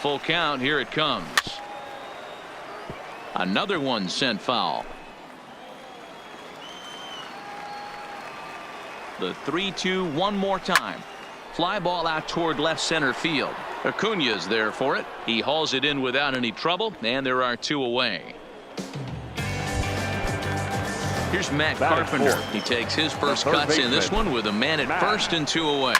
full count. Here it comes. Another one sent foul. The 3-2 one more time. Fly ball out toward left center field. Acuna's there for it. He hauls it in without any trouble, and there are 2 away. Here's Matt Carpenter. He takes his first cuts in this one with a man at first and 2 away.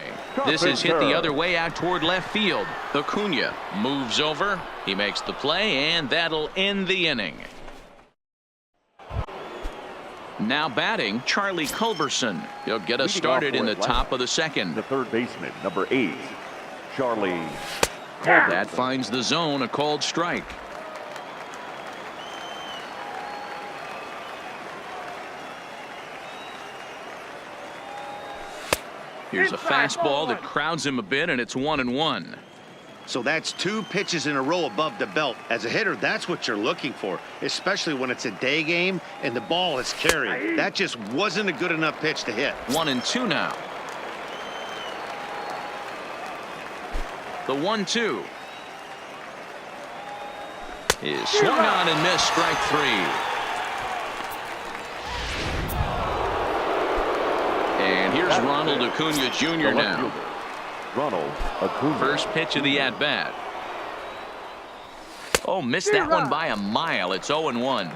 This is hit the other way out toward left field. Acuna moves over. He makes the play, and that'll end the inning. Now batting, Charlie Culberson. He'll get us started in the top of the second. The third baseman, number 8, Charlie. That finds the zone, a called strike. Here's a fastball that crowds him a bit, and it's 1-1. So that's 2 pitches in a row above the belt. As a hitter, that's what you're looking for, especially when it's a day game and the ball is carried. That just wasn't a good enough pitch to hit. 1-2 now. The 1-2 is swung on and missed. Strike 3. And here's Ronald Acuna Jr. now. Ronald Acuna. First pitch of the at-bat. Oh, missed that one by a mile. It's 0-1.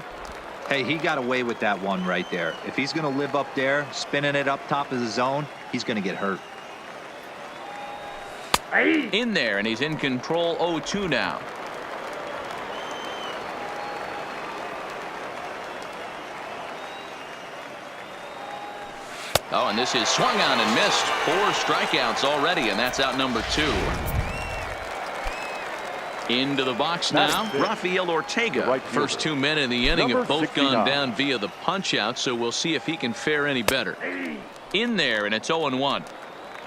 Hey, he got away with that one right there. If he's going to live up there, spinning it up top of the zone, he's going to get hurt. In there, and he's in control. 0-2 now. Oh, and this is swung on and missed. 4 strikeouts already, and that's out number 2. Into the box now, Rafael Ortega. First 2 men in the inning have both gone down via the punch-out, so we'll see if he can fare any better. In there, and it's 0-1.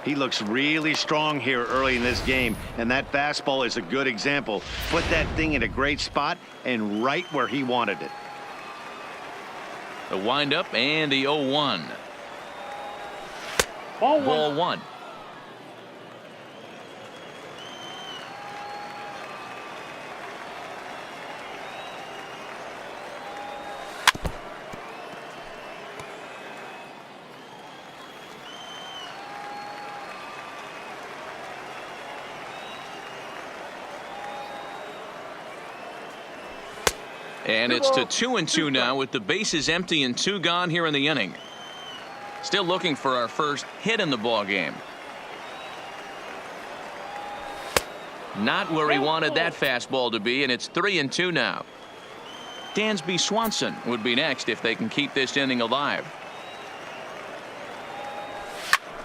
He looks really strong here early in this game, and that fastball is a good example. Put that thing in a great spot and right where he wanted it. The windup and the 0-1. Ball 1. And it's to 2-2 now with the bases empty and 2 gone here in the inning. Still looking for our first hit in the ball game. Not where he wanted that fastball to be, and it's 3-2 now. Dansby Swanson would be next if they can keep this inning alive.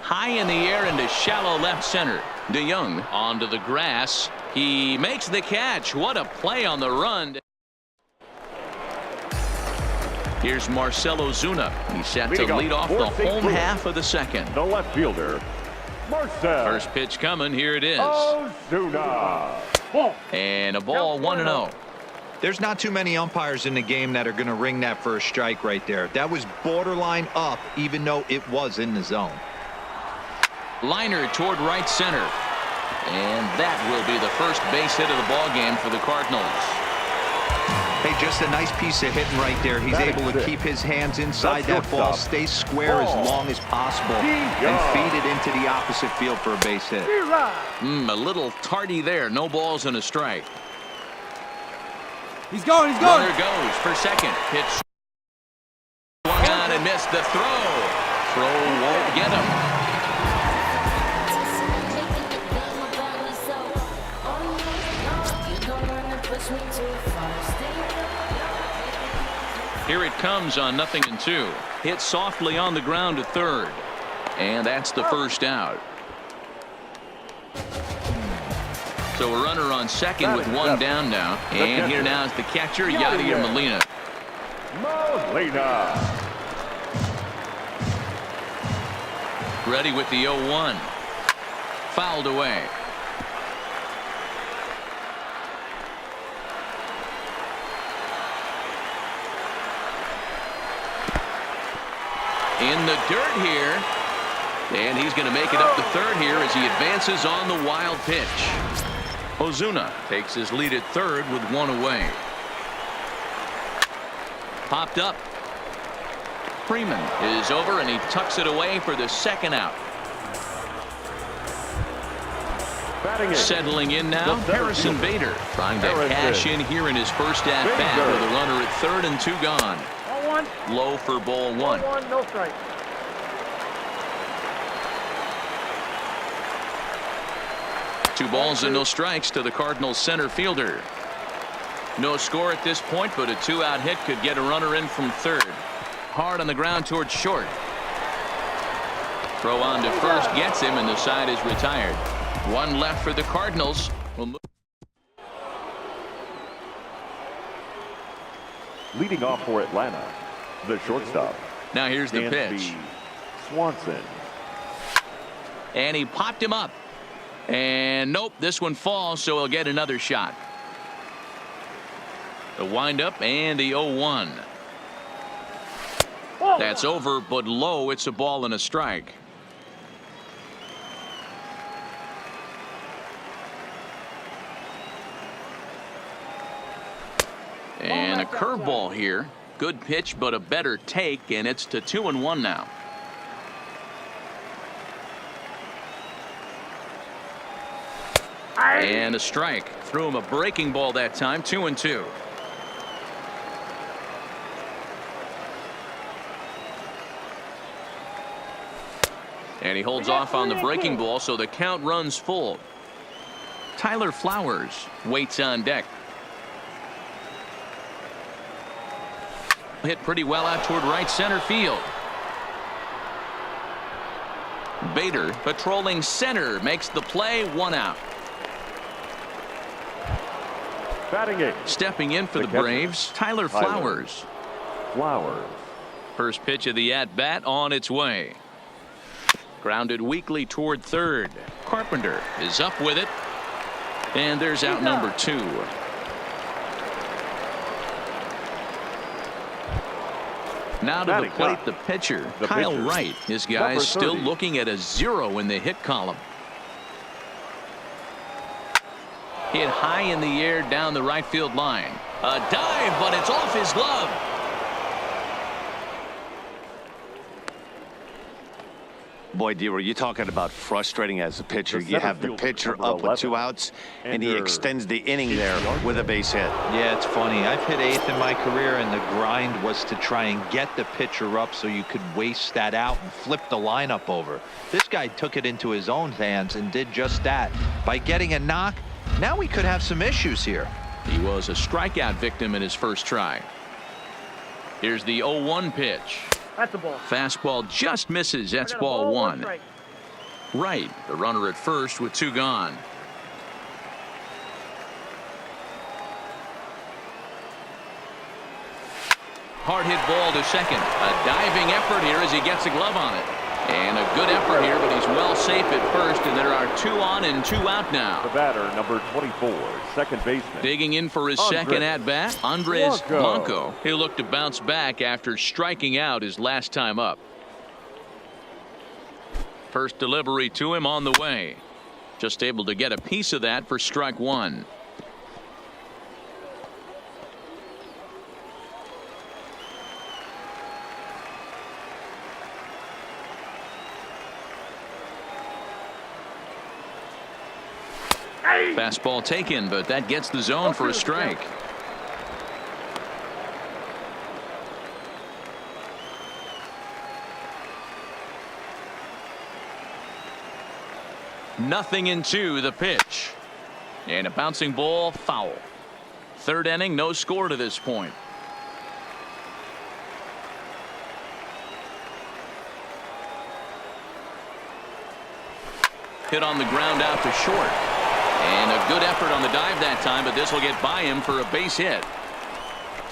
High in the air into shallow left center. DeYoung onto the grass. He makes the catch. What a play on the run. Here's Marcell Ozuna. He's set to lead off the home half of the second. The left fielder, Marcell. First pitch coming. Here it is. Ozuna. And a ball, 1-0. There's not too many umpires in the game that are going to ring that first strike right there. That was borderline up, even though it was in the zone. Liner toward right center. And that will be the first base hit of the ball game for the Cardinals. Hey, just a nice piece of hitting right there. He's able to keep his hands inside that ball, stay square as long as possible, and feed it into the opposite field for a base hit. A little tardy there. No balls and a strike. He's going. Runner goes for second. Pitch swung on and missed the throw. Throw won't get him. Here it comes on 0-2. Hit softly on the ground to third. And that's the first out. So a runner on second with 1 down now. And here now is the catcher, Yadier Molina. Ready with the 0-1. Fouled away. In the dirt here, and he's going to make it up to third here as he advances on the wild pitch. Ozuna takes his lead at third with one away. Popped up. Freeman is over, and he tucks it away for the second out. Settling in now, Harrison Bader trying to cash in here in his first at bat with a runner at third and 2 gone. Low for ball 1. No strike. Two balls and no strikes to the Cardinals center fielder. No score at this point, but a 2-out hit could get a runner in from third. Hard on the ground towards short. Throw on to first gets him, and the side is retired. One left for the Cardinals. Leading off for Atlanta, the shortstop. Now here's the pitch. Swanson. And he popped him up. And nope, this one falls, so he'll get another shot. The windup and the 0-1. That's over, but low. It's a ball and a strike. And a curveball here. Good pitch, but a better take, and it's to 2-1 now. And a strike. Threw him a breaking ball that time. 2-2. And he holds off on the breaking ball, so the count runs full. Tyler Flowers waits on deck. Hit pretty well out toward right center field. Bader patrolling center makes the play. 1 out. Batting it. Stepping in for the Braves, Tyler Flowers. First pitch of the at-bat on its way. Grounded weakly toward third. Carpenter is up with it. And there's out number 2. Now to the plate, the pitcher, Kyle Wright. His guy's still looking at a 0 in the hit column. Hit high in the air down the right field line. A dive, but it's off his glove. Boy, D, were you talking about frustrating as a pitcher? You have the pitcher up with 2 outs, and he extends the inning there with a base hit. Yeah, it's funny. I've hit 8th in my career, and the grind was to try and get the pitcher up so you could waste that out and flip the lineup over. This guy took it into his own hands and did just that. By getting a knock, now we could have some issues here. He was a strikeout victim in his first try. Here's the 0-1 pitch. That's the ball. Fastball just misses. That's ball 1. Right, the runner at first with 2 gone. Hard hit ball to second. A diving effort here as he gets a glove on it. And a good effort here, but he's well safe at first, and there are 2 on and 2 out now. The batter, number 24, second baseman. Digging in for his second at-bat, Andres Blanco. He'll look to bounce back after striking out his last time up. First delivery to him on the way. Just able to get a piece of that for strike 1. Fastball taken, but that gets the zone for a strike. Nothing in 2, the pitch. And a bouncing ball, foul. Third inning, no score to this point. Hit on the ground out to short. And a good effort on the dive that time, but this will get by him for a base hit.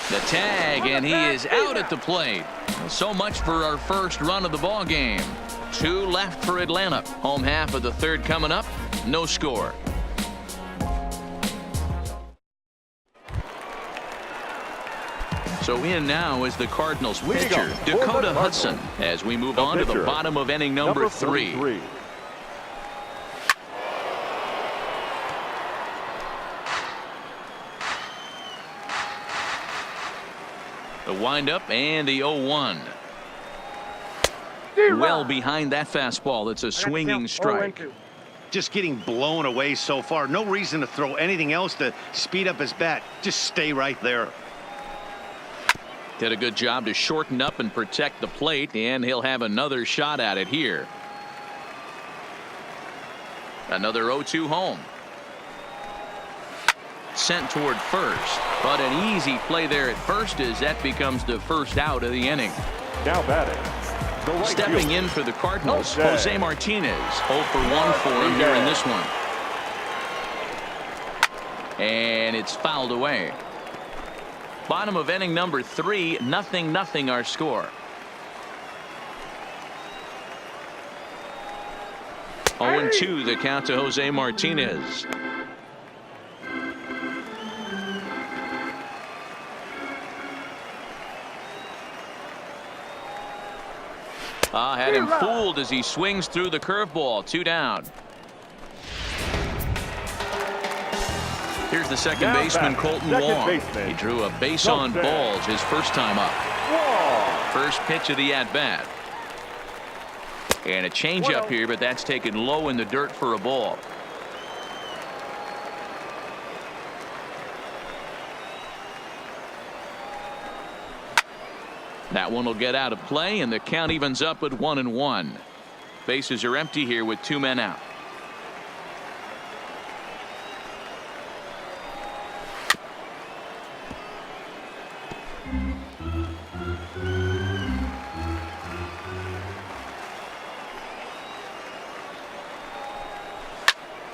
The tag, and he is out at the plate. So much for our first run of the ball game. 2 left for Atlanta. Home half of the third coming up. No score. So in now is the Cardinals pitcher, Dakota Hudson, as we move on to the bottom of inning number 3. The windup and the 0-1. Well behind that fastball. It's a swinging strike. Just getting blown away so far. No reason to throw anything else to speed up his bat. Just stay right there. Did a good job to shorten up and protect the plate, and he'll have another shot at it here. Another 0-2 home. Sent toward first, but an easy play there at first as that becomes the first out of the inning. Now batting. Stepping in for the Cardinals, Jose Martinez. 0 for 1 for him here in this one. And it's fouled away. Bottom of inning number 3, 0-0 our score. 0-2 the count to Jose Martinez. Had him fooled as he swings through the curveball. 2 down. Here's the second baseman, Colton Wong. He drew a base on balls his first time up. First pitch of the at-bat. And a changeup here, but that's taken low in the dirt for a ball. That one will get out of play, and the count evens up at 1-1. Bases are empty here with 2 men out.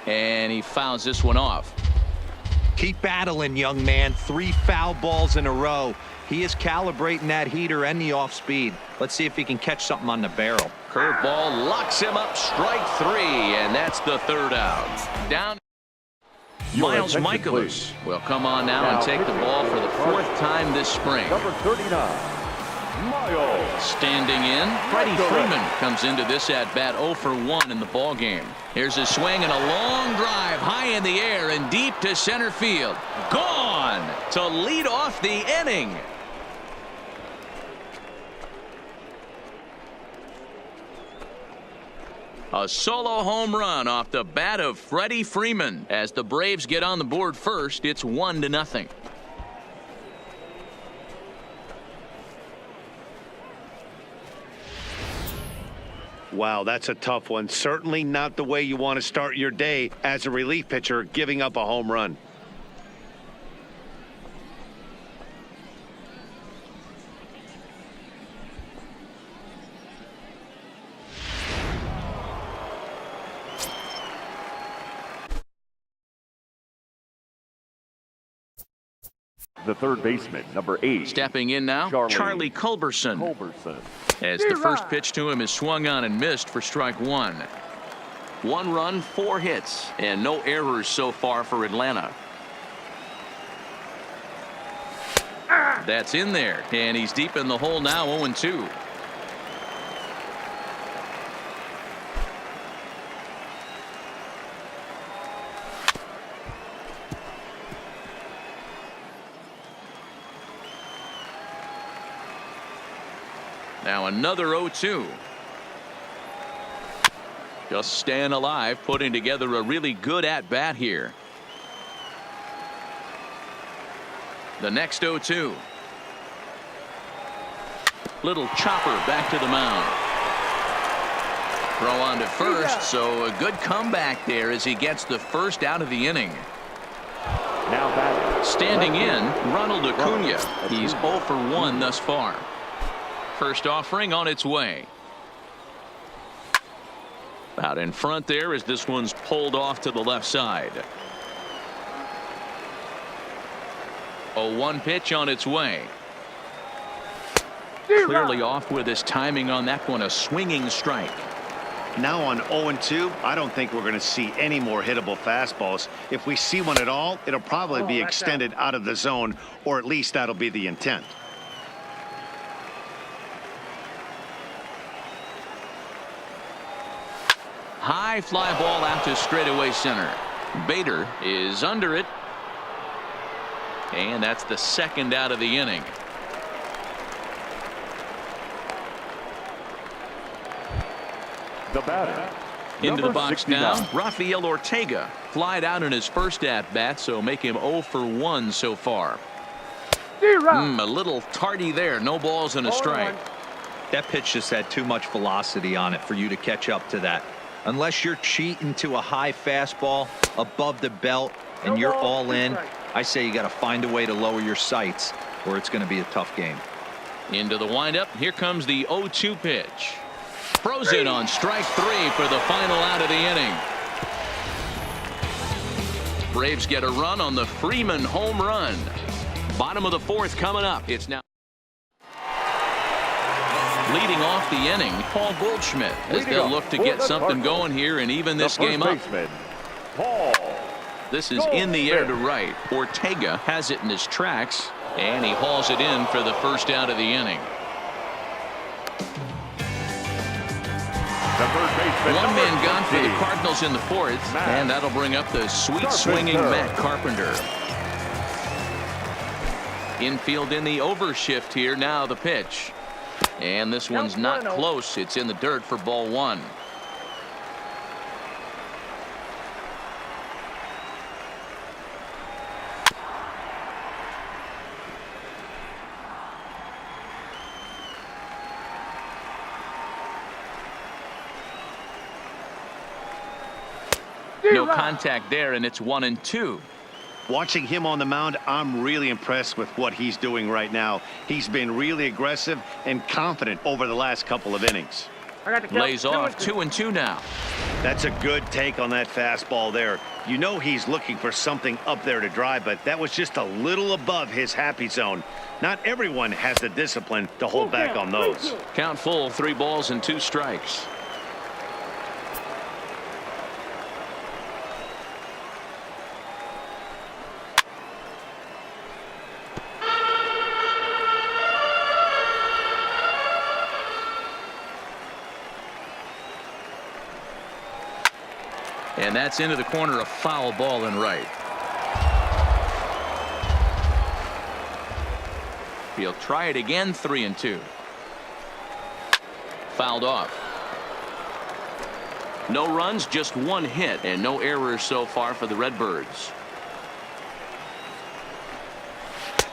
And he fouls this one off. Keep battling, young man. 3 foul balls in a row. He is calibrating that heater and the off speed. Let's see if he can catch something on the barrel. Curveball locks him up. Strike 3, and that's the 3rd out. Down. Miles Michaelis will come on now and take the ball for the 4th time this spring. Number 39, Miles. Standing in, Freddie Freeman comes into this at bat 0 for 1 in the ball game. Here's a swing and a long drive high in the air and deep to center field. Gone to lead off the inning. A solo home run off the bat of Freddie Freeman. As the Braves get on the board first, it's 1-0. Wow, that's a tough one. Certainly not the way you want to start your day as a relief pitcher, giving up a home run. The third baseman, number 8. Stepping in now, Charlie Culberson. As the first pitch to him is swung on and missed for strike 1. 1 run, 4 hits, and no errors so far for Atlanta. That's in there, and he's deep in the hole now, 0-2. Now another 0-2. Just staying alive, putting together a really good at-bat here. The next 0-2. Little chopper back to the mound. Throw on to first, so a good comeback there as he gets the first out of the inning. Now batting. Standing in, Ronald Acuna. He's 0 for 1 thus far. First offering on its way. Out in front there as this one's pulled off to the left side. 0-1 pitch on its way. Clearly off with his timing on that one, a swinging strike. Now on 0-2, I don't think we're going to see any more hittable fastballs. If we see one at all, it'll probably be extended out of the zone, or at least that'll be the intent. High fly ball out to straightaway center. Bader is under it. And that's the 2nd out of the inning. The batter. Into the number box 69. now, Rafael Ortega. Flied out in his first at-bat, so make him 0 for 1 so far. A little tardy there. No balls and a strike. That pitch just had too much velocity on it for you to catch up to that. Unless you're cheating to a high fastball above the belt and you're all in, I say you got to find a way to lower your sights or it's going to be a tough game. Into the windup. Here comes the 0-2 pitch. Frozen on strike 3 for the final out of the inning. Braves get a run on the Freeman home run. Bottom of the 4th coming up. It's now leading off the inning, Paul Goldschmidt, as they'll look to get something going here and even this game up. Paul. This is in the air to right. Ortega has it in his tracks, and he hauls it in for the first out of the inning. One man gone for the Cardinals in the 4th, and that'll bring up the sweet swinging Matt Carpenter. Infield in the overshift here. Now the pitch. And this one's not close. It's in the dirt for ball 1. No contact there, and it's 1-2. Watching him on the mound, I'm really impressed with what he's doing right now. He's been really aggressive and confident over the last couple of innings. Lays off 2-2 now. That's a good take on that fastball there. You know he's looking for something up there to drive, but that was just a little above his happy zone. Not everyone has the discipline to hold back on those. Count full, 3 balls and 2 strikes. And that's into the corner, a foul ball and right. He'll try it again, 3-2. Fouled off. No runs, just 1 hit, and no errors so far for the Redbirds.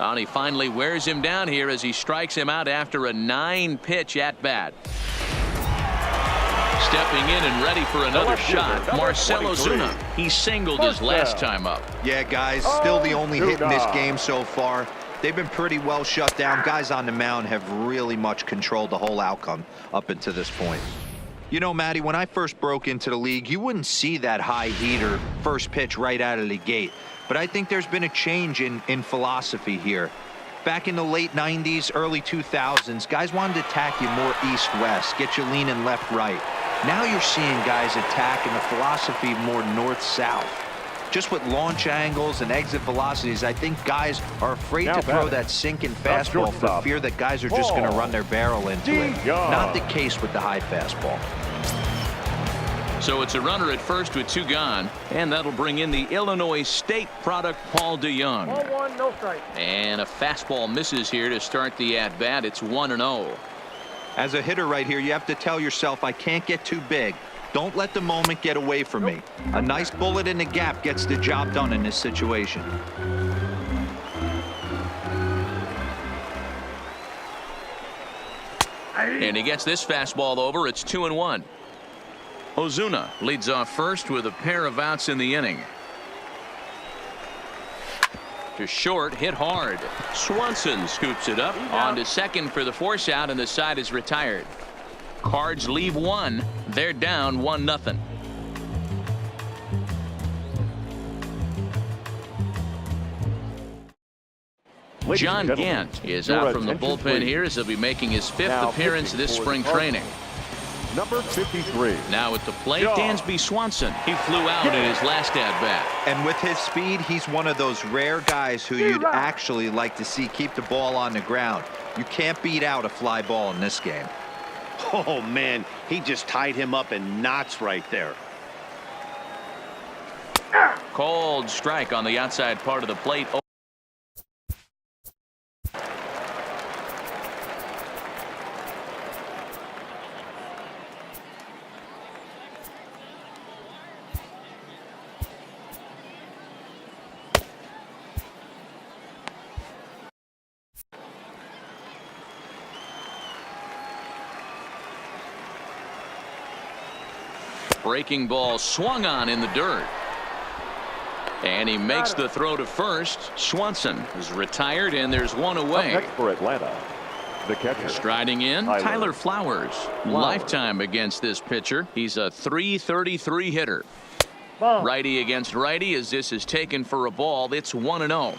And he finally wears him down here as he strikes him out after a 9-pitch at-bat. Stepping in and ready for another shot, Marcell Ozuna. He singled his last time up. Yeah, guys, still the only hit in this game so far. They've been pretty well shut down. Guys on the mound have really much controlled the whole outcome up until this point. You know, Matty, when I first broke into the league, you wouldn't see that high heater first pitch right out of the gate. But I think there's been a change in philosophy here. Back in the late 90s, early 2000s, guys wanted to attack you more east-west, get you leaning left-right. Now you're seeing guys attack in the philosophy more north-south. Just with launch angles and exit velocities, I think guys are afraid to throw that sinking fastball for fear that guys are just going to run their barrel into it. Not the case with the high fastball. So it's a runner at first with 2 gone, and that'll bring in the Illinois State product, Paul DeYoung. 1-1, no strike. And a fastball misses here to start the at-bat. It's 1-0. As a hitter right here, you have to tell yourself, I can't get too big. Don't let the moment get away from me. A nice bullet in the gap gets the job done in this situation. And he gets this fastball over. It's 2-1. Ozuna leads off first with a pair of outs in the inning. To short, hit hard. Swanson scoops it up on to second for the force out, and the side is retired. Cards leave 1. They're down 1-0. John Gant is out from the bullpen here as he'll be making his 5th appearance this spring training. Number 53. Now at the plate, Dansby Swanson. He flew out in his last at-bat. And with his speed, he's one of those rare guys who you'd actually like to see keep the ball on the ground. You can't beat out a fly ball in this game. Oh, man, he just tied him up in knots right there. Cold strike on the outside part of the plate. Breaking ball swung on in the dirt. And he makes the throw to first. Swanson is retired, and there's one away. Next for Atlanta, the catcher. Striding in, Tyler Flowers. Lifetime against this pitcher. He's a .333 hitter. Righty against righty as this is taken for a ball. It's 1-0.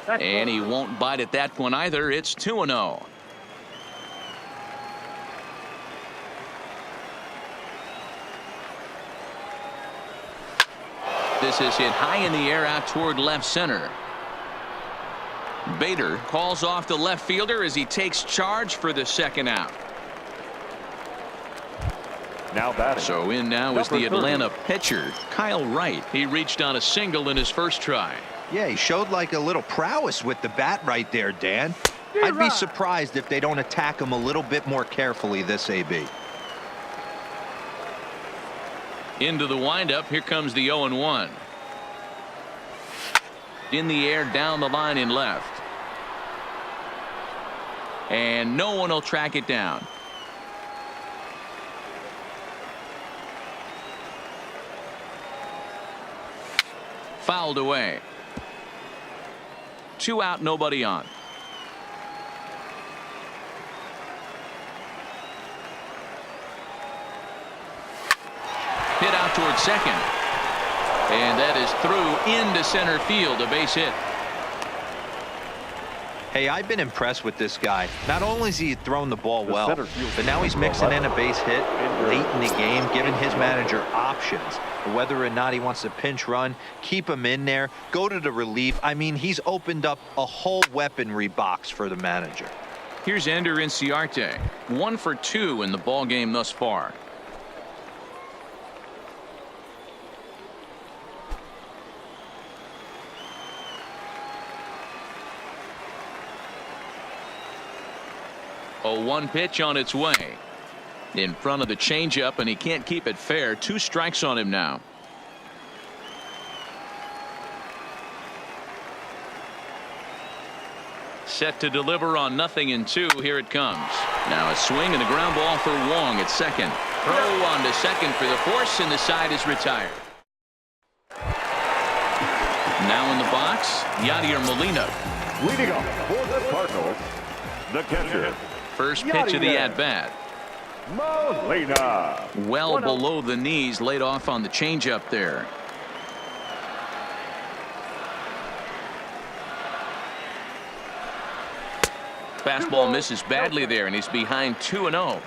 And he won't bite at that one either. It's 2-0. This is hit high in the air out toward left center. Bader calls off the left fielder as he takes charge for the second out. Now batting. So in now is the Atlanta pitcher, Kyle Wright. He reached on a single in his first try. Yeah, he showed like a little prowess with the bat right there, Dan. I'd be surprised if they don't attack him a little bit more carefully this AB. Into the windup. Here comes the 0-1. In the air down the line in left. And no one will track it down. Fouled away. 2 out, nobody on. Hit out towards second. And that is through into center field, a base hit. Hey, I've been impressed with this guy. Not only has he thrown the ball well, but now he's mixing in a base hit late in the game, giving his manager options. Whether or not he wants to pinch run, keep him in there, go to the relief. I mean, he's opened up a whole weaponry box for the manager. Here's Ender Inciarte. 1 for 2 in the ball game thus far. A 1 pitch on its way. In front of the changeup, and he can't keep it fair. 2 strikes on him now. Set to deliver on 0-2. Here it comes. Now a swing and a ground ball for Wong at second. Throw on to second for the force, and the side is retired. Now in the box, Yadier Molina. Leading off for the Cardinals, the catcher. First pitch of the at-bat. Molina. Well below the knees, laid off on the changeup there. Fastball misses badly there, and he's behind 2-0.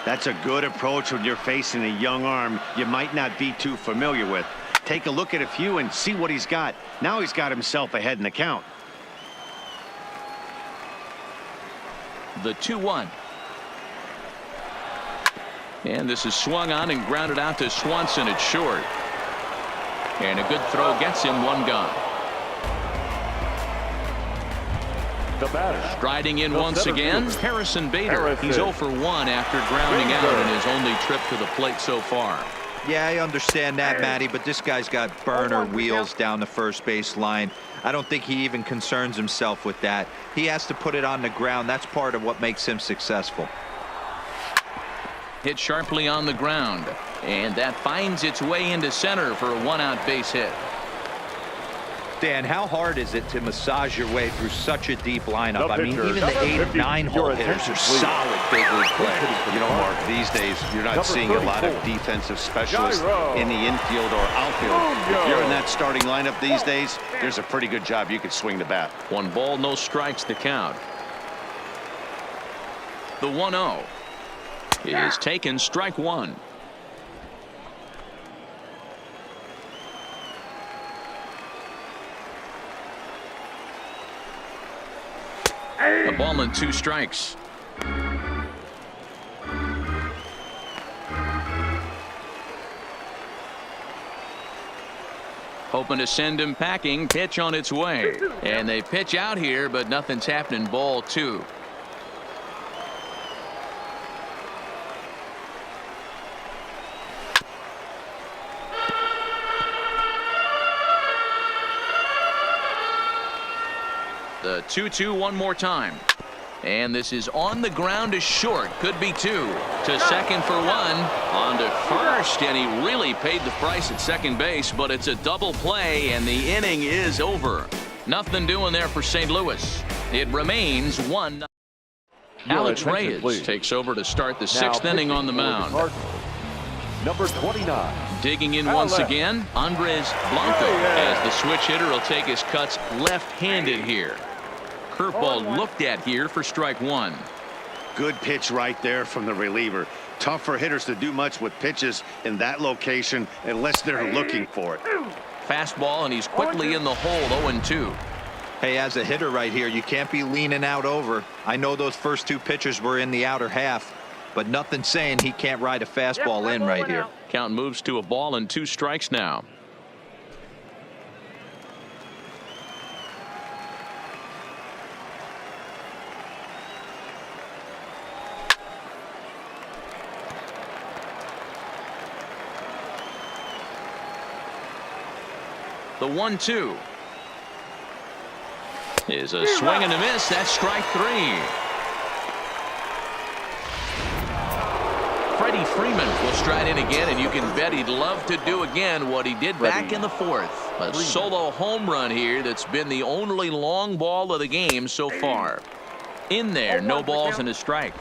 That's a good approach when you're facing a young arm you might not be too familiar with. Take a look at a few and see what he's got. Now he's got himself ahead in the count. The 2-1. And this is swung on and grounded out to Swanson at short. And a good throw gets him, 1 gone. The batter. Striding in once again, Harrison Bader. He's 0 for 1 after grounding out in his only trip to the plate so far. Yeah, I understand that, Matty, but this guy's got burner wheels down the first base line. I don't think he even concerns himself with that. He has to put it on the ground. That's part of what makes him successful. Hit sharply on the ground, and that finds its way into center for a 1-out base hit. Dan, how hard is it to massage your way through such a deep lineup? I mean, even the 8 and 9 hole hitters are solid big league players. You know, Mark, these days you're not seeing a lot of defensive specialists in the infield or outfield. If you're in that starting lineup these days, there's a pretty good job you could swing the bat. 1 ball, no strikes to count. The 1-0 is taken, strike 1. A ball and 2 strikes. Hoping to send him packing. Pitch on its way. And they pitch out here, but nothing's happening. Ball 2. The 2-2 one more time. And this is on the ground to short. Could be 2. To second for 1. On to first, and he really paid the price at second base, but it's a double play, and the inning is over. Nothing doing there for St. Louis. It remains 1. Alex Reyes takes over to start the 6th inning on the mound. Number 29. Digging in once again, Andres Blanco, as the switch hitter will take his cuts left-handed here. Curveball looked at here for strike 1. Good pitch right there from the reliever. Tough for hitters to do much with pitches in that location unless they're looking for it. Fastball, and he's quickly in the hole. 0-2. Hey, as a hitter right here, you can't be leaning out over. I know those first 2 pitches were in the outer half, but nothing saying he can't ride a fastball in right here. Count moves to a ball and 2 strikes now. The 1-2 is a swing and a miss. That's strike 3. Freddie Freeman will stride in again, and you can bet he'd love to do again what he did back in the 4th. A solo home run here that's been the only long ball of the game so far. In there, no balls and a strike.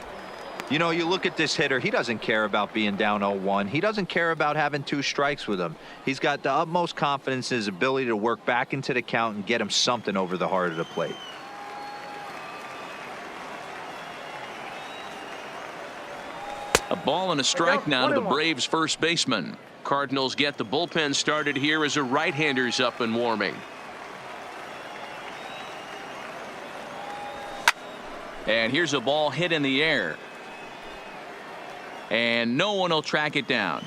You know, you look at this hitter, he doesn't care about being down 0-1. He doesn't care about having 2 strikes with him. He's got the utmost confidence in his ability to work back into the count and get him something over the heart of the plate. A ball and a strike now to the Braves first baseman. Cardinals get the bullpen started here as a right-hander's up and warming. And here's a ball hit in the air. And no one will track it down.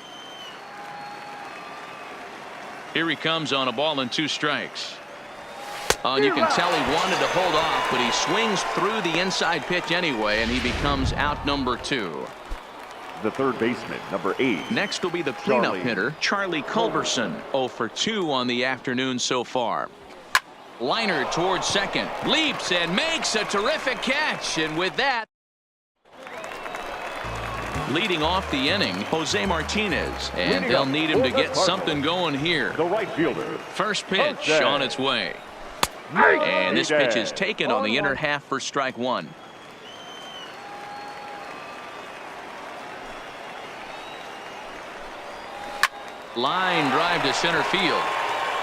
Here he comes on a ball and 2 strikes. And you can tell he wanted to hold off, but he swings through the inside pitch anyway, and he becomes out number 2. The third baseman, number 8. Next will be the cleanup hitter, Charlie Culberson. 0 for 2 on the afternoon so far. Liner towards second, leaps and makes a terrific catch, and with that, leading off the inning, Jose Martinez, and they'll need him to get something going here. The right fielder. First pitch on its way. And this pitch is taken on the inner half for strike 1. Line drive to center field.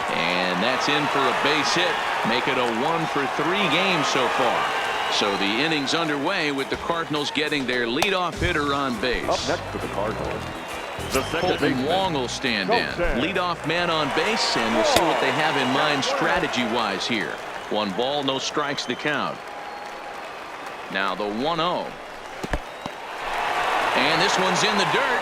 And that's in for a base hit. Make it a 1 for 3 games so far. So the inning's underway with the Cardinals getting their leadoff hitter on base. Up next for the Cardinals, the second Colton baseman, Wong will stand in. Leadoff man on base, and we'll see what they have in mind strategy-wise here. 1 ball, no strikes to count. Now the 1-0. And this one's in the dirt.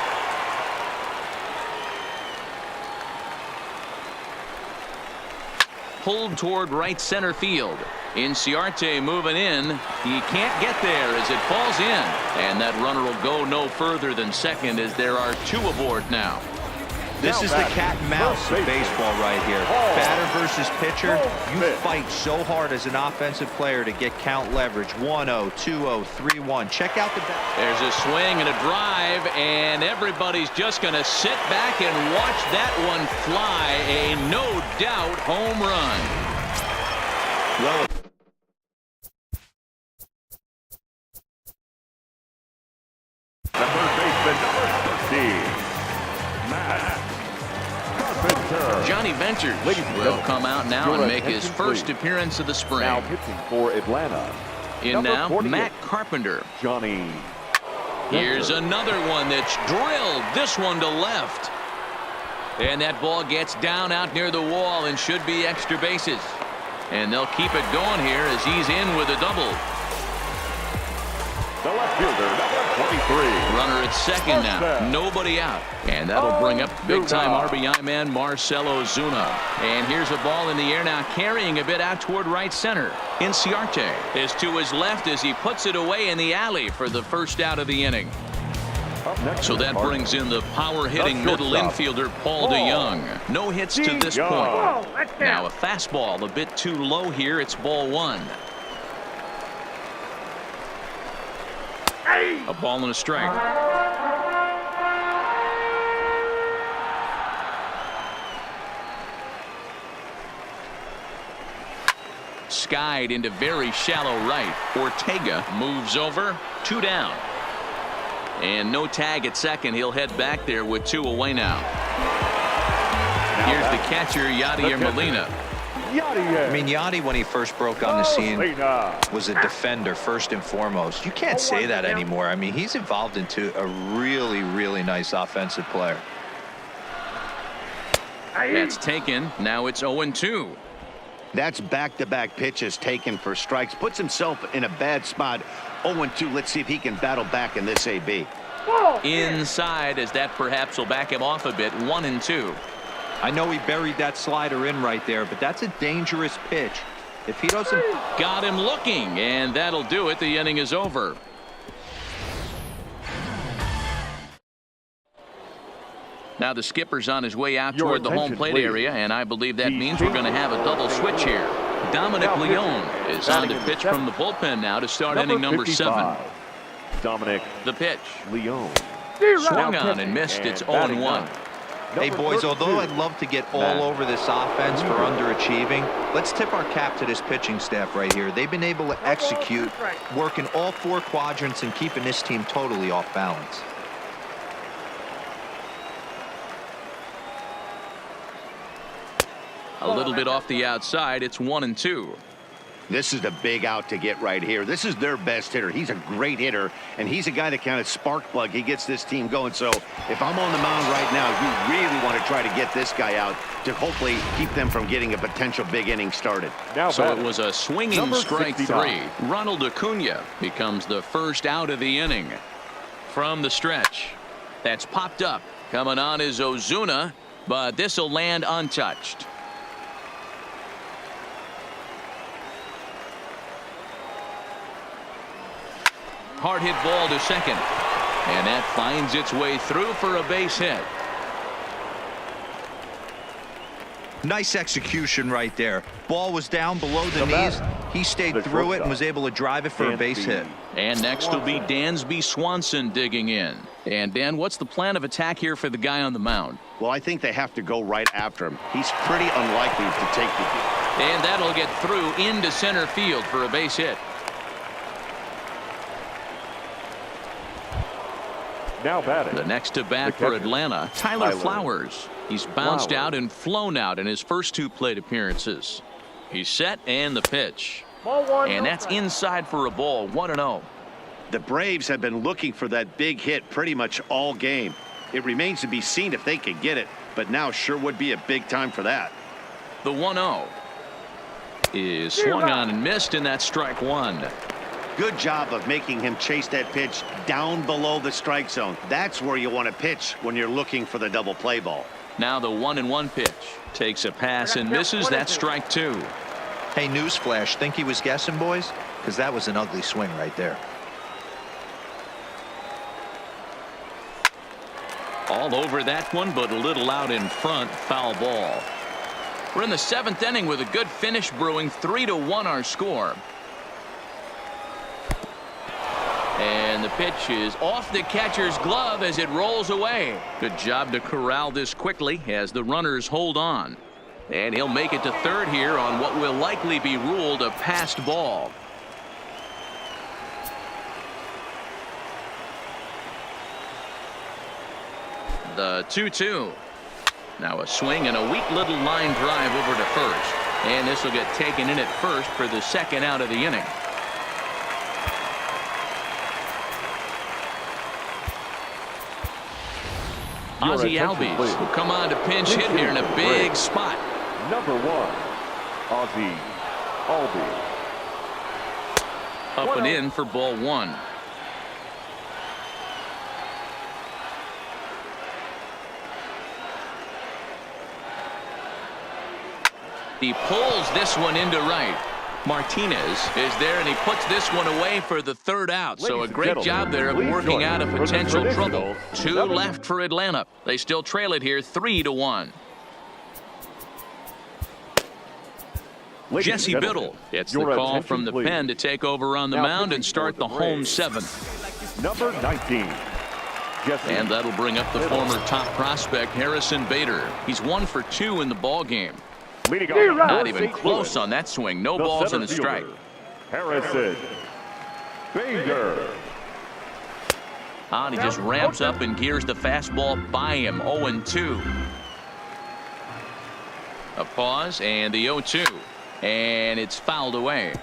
Pulled toward right center field. Inciarte moving in. He can't get there as it falls in. And that runner will go no further than second as there are 2 aboard now. This is the cat and mouse of baseball right here. Batter versus pitcher. You fight so hard as an offensive player to get count leverage. 1-0, 2-0, 3-1. Check out the bat. There's a swing and a drive, and everybody's just going to sit back and watch that one fly. A no doubt home run. Well, the third baseman, number 60. Johnny Ventures will come out now and make his first appearance of the spring. Now pitching for Atlanta. In now, 48, Matt Carpenter. Johnny. Here's another one that's drilled. This one to left. And that ball gets down out near the wall and should be extra bases. And they'll keep it going here as he's in with a double. The left fielder, number 23. Runner at second now. Nobody out. And that'll bring up big-time RBI man Marcell Ozuna. And here's a ball in the air now, carrying a bit out toward right center. Inciarte is to his left as he puts it away in the alley for the first out of the inning. So that brings in the power-hitting middle infielder Paul DeYoung. No hits to this point. Now a fastball a bit too low here. It's ball 1. A ball and a strike. Skied into very shallow right. Ortega moves over. 2 down. And no tag at second. He'll head back there with 2 away now. Here's the catcher, Yadier Molina. I mean, Yadi, when he first broke on the scene, was a defender first and foremost. You can't say that anymore. I mean, he's evolved into a really, really nice offensive player. That's taken. Now it's 0-2. That's back-to-back pitches taken for strikes. Puts himself in a bad spot. 0-2. Let's see if he can battle back in this AB. Inside, as that perhaps will back him off a bit. 1-2. I know he buried that slider in right there, but that's a dangerous pitch. If he doesn't... Got him looking, and that'll do it. The inning is over. Now the skipper's on his way out toward the home plate area, and I believe that means we're going to have a double switch here. Dominic Leone is on to pitch from the bullpen now to start inning number 7. Dominic. The pitch. Leone. Swung on and missed. It's 0-1. Hey, boys, although I'd love to get all over this offense for underachieving, let's tip our cap to this pitching staff right here. They've been able to execute, working all 4 quadrants and keeping this team totally off balance. A little bit off the outside. It's 1-2. This is the big out to get right here. This is their best hitter. He's a great hitter, and he's a guy that kind of spark plug. He gets this team going. So if I'm on the mound right now, you really want to try to get this guy out to hopefully keep them from getting a potential big inning started. So it was a swinging strike 3. Ronald Acuna becomes the first out of the inning. From the stretch, that's popped up. Coming on is Ozuna, but this will land untouched. Hard hit ball to second, and that finds its way through for a base hit. Nice execution right there. Ball was down below the knees. He stayed through it and was able to drive it for a base hit. And next will be Dansby Swanson digging in. And Dan, what's the plan of attack here for the guy on the mound? Well, I think they have to go right after him. He's pretty unlikely to take the hit. And that'll get through into center field for a base hit. Now batting. The next to bat for Atlanta, Tyler Flowers. He's bounced out and flown out in his first 2 plate appearances. He's set, and the pitch. And that's inside for a ball. 1-0. The Braves have been looking for that big hit pretty much all game. It remains to be seen if they can get it, but now sure would be a big time for that. The 1-0 is swung on and missed, and that's strike 1. Good job of making him chase that pitch down below the strike zone. That's where you want to pitch when you're looking for the double play ball. Now the 1-1 pitch takes a pass and misses. That's strike 2. Hey, newsflash, think he was guessing, boys? Because that was an ugly swing right there. All over that one, but a little out in front. Foul ball. We're in the 7th inning with a good finish brewing. 3-1 our score. And the pitch is off the catcher's glove as it rolls away. Good job to corral this quickly as the runners hold on. And he'll make it to third here on what will likely be ruled a passed ball. The 2-2. Now a swing and a weak little line drive over to first. And this will get taken in at first for the second out of the inning. Ozzie Albies will come on to pinch hit here in a big spot. Number 1, Ozzie Albies. Up and in for ball 1. He pulls this one into right. Martinez is there, and he puts this one away for the third out. So a great job there of working out a potential trouble. 2 left for Atlanta. They still trail it here 3-1. Jesse Biddle gets the call from the pen to take over on the mound and start the home 7th. Number 19. Jesse. And that'll bring up the former top prospect Harrison Bader. He's 1 for 2 in the ball game. Leading off Not even close on that swing. No balls in the strike. Harrison Bader. And he just ramps up and gears the fastball by him. 0-2. A pause and the 0-2. And it's fouled away.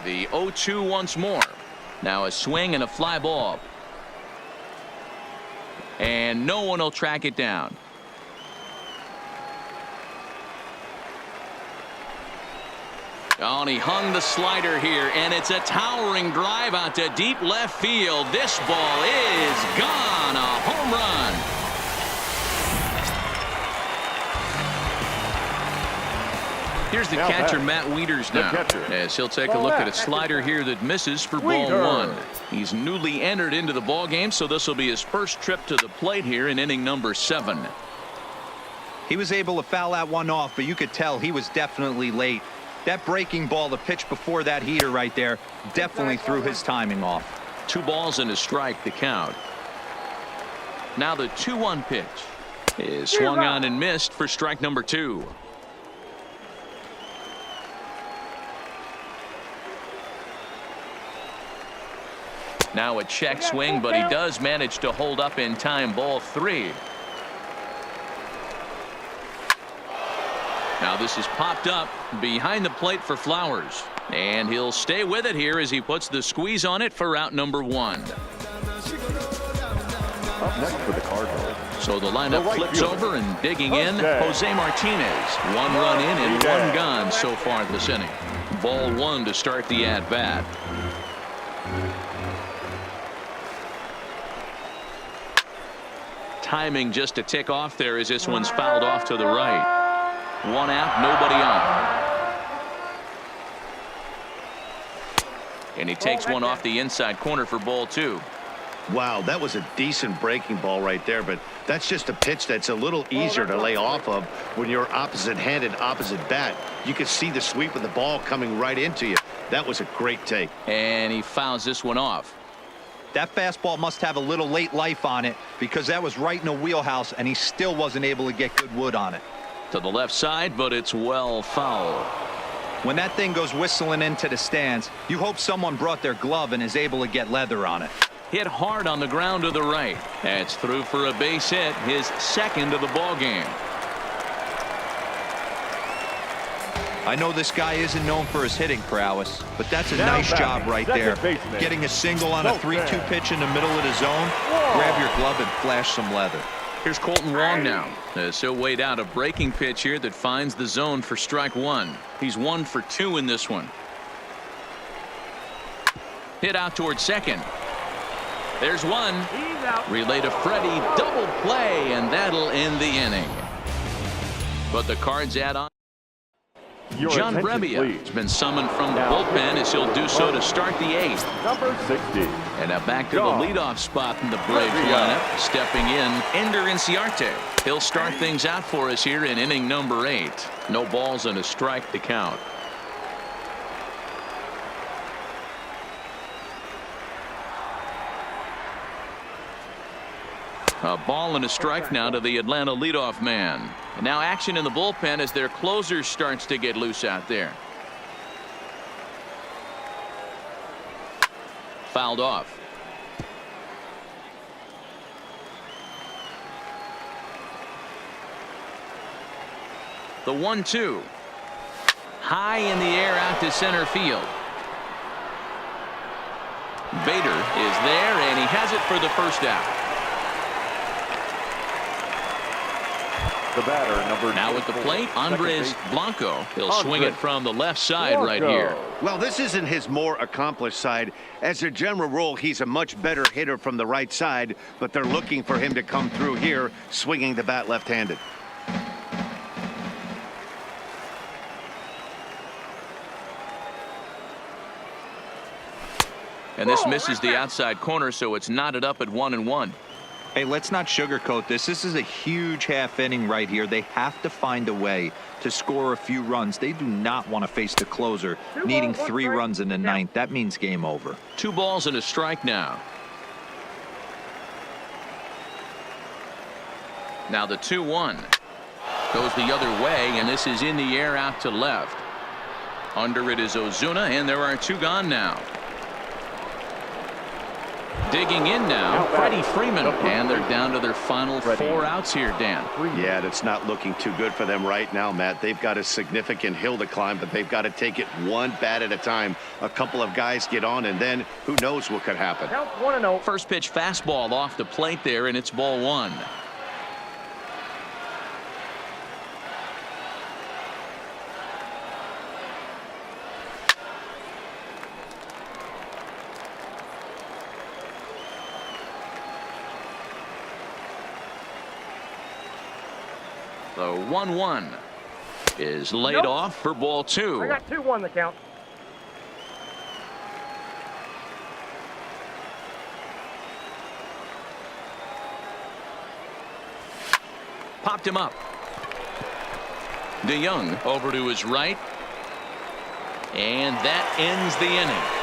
The 0-2 once more. Now a swing and a fly ball. And no one will track it down. Oh, and he hung the slider here, and it's a towering drive out to deep left field. This ball is gone. A home run. Here's the catcher, Matt Wieters, now, as he'll take a look at a slider here that misses for ball 1. He's newly entered into the ball game, so this will be his first trip to the plate here in inning number 7. He was able to foul that one off, but you could tell he was definitely late. That breaking ball, the pitch before that heater right there, definitely threw his timing off. 2 balls and a strike to count. Now the 2-1 pitch is swung on and missed for strike number 2. Now a check swing, but he does manage to hold up in time. Ball 3. Now this is popped up behind the plate for Flowers, and he'll stay with it here as he puts the squeeze on it for out number 1. Up next for the Cardinals. So the lineup flips over, and digging in, Jose Martinez. 1 run in and 1 gone so far this inning. Ball 1 to start the at-bat. Timing just to tick off there as this one's fouled off to the right. 1 out, nobody on. And he takes one off the inside corner for ball 2. Wow, that was a decent breaking ball right there, but that's just a pitch that's a little easier to lay off of when you're opposite-handed, opposite bat. You can see the sweep of the ball coming right into you. That was a great take. And he fouls this one off. That fastball must have a little late life on it, because that was right in the wheelhouse, and he still wasn't able to get good wood on it. To the left side, but it's well fouled. When that thing goes whistling into the stands, you hope someone brought their glove and is able to get leather on it. Hit hard on the ground to the right. That's through for a base hit, his second of the ball game. I know this guy isn't known for his hitting prowess, but that's a nice job right there. Getting a single on a 3-2 pitch in the middle of the zone. Grab your glove and flash some leather. Here's Colton Wong now, as he'll wait out a breaking pitch here that finds the zone for strike 1. He's 1 for 2 in this one. Hit out towards second. There's one. Relay to Freddie, double play, and that'll end the inning. But the Cards add on. John Brebbia has been summoned from the bullpen, as he'll do so to start the 8th. Number 60. And now back to the leadoff spot in the Braves lineup. Stepping in, Ender Inciarte. He'll start things out for us here in inning number 8. No balls and a strike to count. A ball and a strike now to the Atlanta leadoff man. And now action in the bullpen as their closer starts to get loose out there. Fouled off. The 1-2. High in the air out to center field. Bader is there, and he has it for the first out. The batter, number now at the plate, Andres Blanco. He'll swing it from the left side right here. Well, this isn't his more accomplished side. As a general rule, he's a much better hitter from the right side, but they're looking for him to come through here, swinging the bat left-handed. And this misses the outside corner, so it's knotted up at 1-1. Hey, let's not sugarcoat this. This is a huge half inning right here. They have to find a way to score a few runs. They do not want to face the closer needing 3 runs in the ninth. That means game over. 2 balls and a strike now. Now the 2-1 goes the other way, and this is in the air out to left. Under it is Ozuna, and there are 2 gone now. Digging in now, Freddie Freeman, and they're down to their final 4 outs here, Dan. Yeah, that's not looking too good for them right now, Matt. They've got a significant hill to climb, but they've got to take it one bat at a time. A couple of guys get on, and then who knows what could happen. First pitch fastball off the plate there, and it's ball 1. The 1-1 is laid off for ball 2. I got 2-1 the count. Popped him up. DeYoung over to his right. And that ends the inning.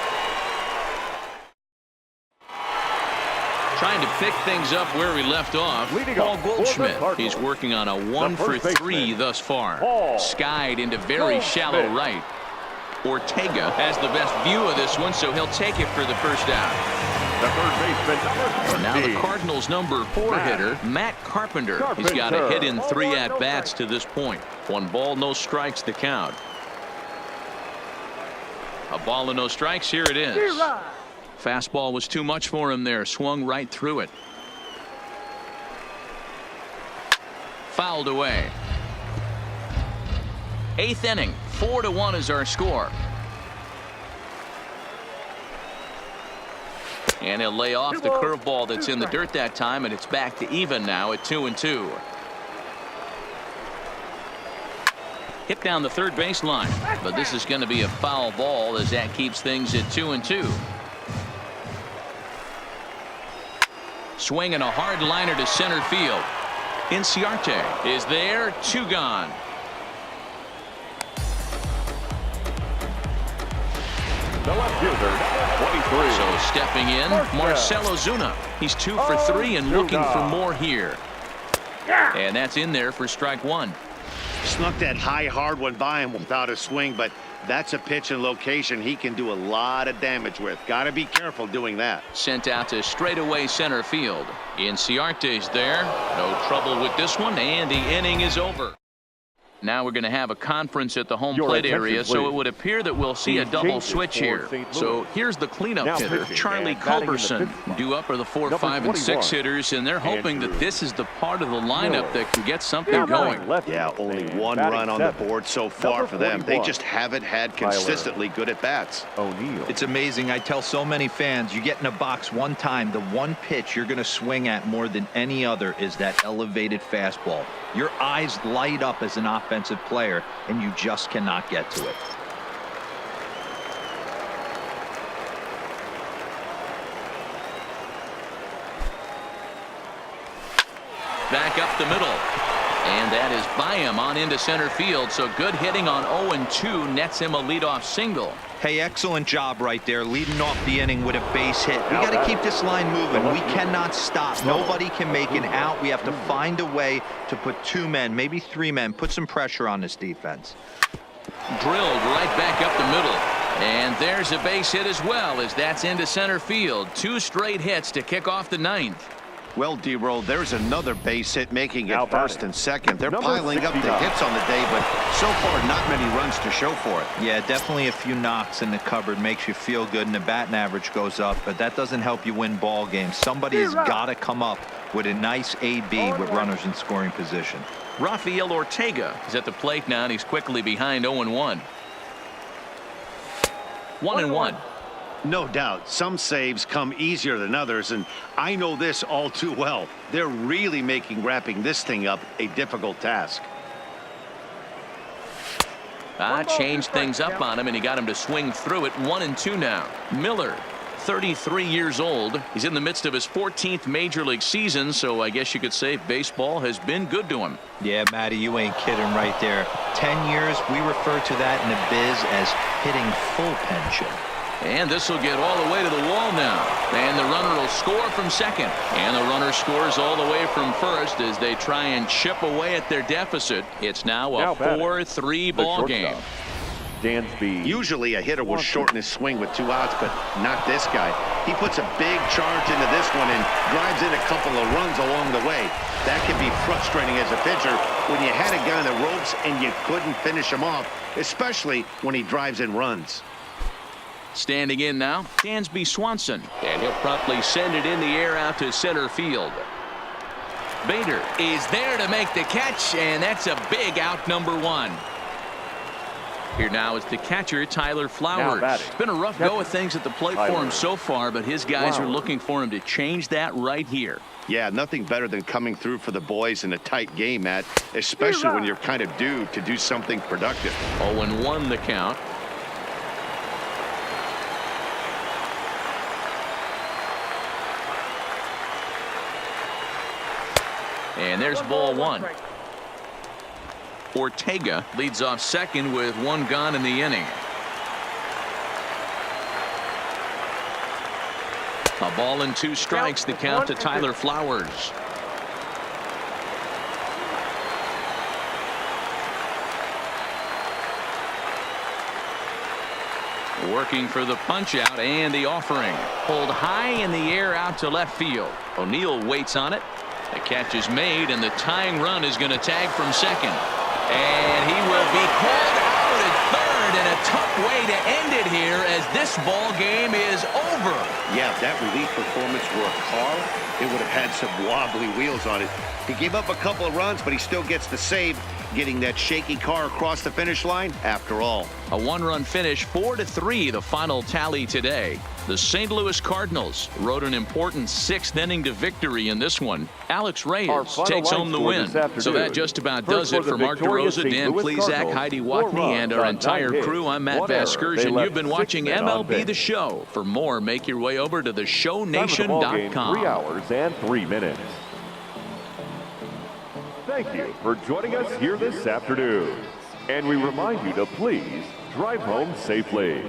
Trying to pick things up where we left off. Paul Goldschmidt. He's working on a 1 for 3 thus far. Skied into very shallow right. Ortega has the best view of this one, so he'll take it for the first out. The third baseman, Now the Cardinals' number 4 hitter, Matt Carpenter. He's got a hit in 3 at-bats to this point. 1 ball, no strikes to count. A ball and no strikes. Here it is. Fastball was too much for him there. Swung right through it. Fouled away. 8th inning. 4-1 is our score. And he'll lay off the curveball that's in the dirt that time, and it's back to even now at 2-2. Hit down the third baseline, but this is going to be a foul ball as that keeps things at 2-2. Swinging a hard liner to center field. Inciarte is there. 2 gone. the left fielder, 23. So stepping in, Marcell Ozuna. He's 2 for 3 and looking for more here. And that's in there for strike 1. Snuck that high hard one by him without a swing, but that's a pitch and location he can do a lot of damage with. Got to be careful doing that. Sent out to straightaway center field. Inciarte's there. No trouble with this one, and the inning is over. Now we're going to have a conference at the home plate area, so it would appear that we'll see a double switch here. So here's the cleanup hitter, Charlie Culberson. Due up are the 4, 5, and 6 hitters, and they're hoping that this is the part of the lineup that can get something going. Yeah, only 1 run on the board so far for them. They just haven't had consistently good at-bats. It's amazing. I tell so many fans, you get in a box one time, the one pitch you're going to swing at more than any other is that elevated fastball. Your eyes light up as an offensive player, and you just cannot get to it. Back up the middle. And that is by him on into center field. So good hitting on 0-2 nets him a leadoff single. Hey, excellent job right there, leading off the inning with a base hit. We got to keep this line moving. We cannot stop. Nobody can make an out. We have to find a way to put 2 men, maybe 3 men, put some pressure on this defense. Drilled right back up the middle. And there's a base hit as well, as that's into center field. 2 straight hits to kick off the 9th. Well, D-Roll, there's another base hit making it first and second. They're piling up the hits on the day, but so far not many runs to show for it. Yeah, definitely a few knocks in the cupboard makes you feel good, and the batting average goes up, but that doesn't help you win ball games. Somebody has got to come up with a nice AB with runners in scoring position. Rafael Ortega is at the plate now, and he's quickly behind 0-1. 1-1. No doubt, some saves come easier than others, and I know this all too well. They're really making wrapping this thing up a difficult task. Changed things up on him, and he got him to swing through it. 1-2 now. Miller 33 years old. He's in the midst of his 14th major league season, so I guess you could say baseball has been good to him. Yeah, Matty, you ain't kidding right there. 10 years, we refer to that in the biz as hitting full pension. And this will get all the way to the wall now. And the runner will score from second. And the runner scores all the way from first as they try and chip away at their deficit. It's now a 4-3 ball game. Usually a hitter will shorten his swing with 2 outs, but not this guy. He puts a big charge into this one and drives in a couple of runs along the way. That can be frustrating as a pitcher when you had a guy on the ropes and you couldn't finish him off, especially when he drives in runs. Standing in now, Dansby Swanson, and he'll promptly send it in the air out to center field. Bader is there to make the catch, and that's a big out, number 1. Here now is the catcher, Tyler Flowers. It's been a rough go of things at the plate for him so far, but his guys are looking for him to change that right here. Yeah, nothing better than coming through for the boys in a tight game, Matt, especially when you're kind of due to do something productive. 0-1 the count. And there's ball 1. Ortega leads off second with 1 gone in the inning. A ball and 2 strikes, the count to Tyler Flowers. Working for the punch out and the offering. Pulled high in the air out to left field. O'Neill waits on it. The catch is made, and the tying run is going to tag from second. And he will be called out at third, and a tough way to end it here as this ball game is over. Yeah, if that relief performance were a car, it would have had some wobbly wheels on it. He gave up a couple of runs, but he still gets the save, getting that shaky car across the finish line after all. A 1-run finish, 4-3, the final tally today. The St. Louis Cardinals rode an important 6th inning to victory in this one. Alex Reyes takes home the win. So that just about does it for Mark DeRosa, Dan Plesac, Heidi Watney, and our entire crew. I'm Matt Vasgersian. You've been watching MLB The Show. For more, make your way over to theshownation.com. 3 hours and 3 minutes. Thank you for joining us here this afternoon. And we remind you to please drive home safely.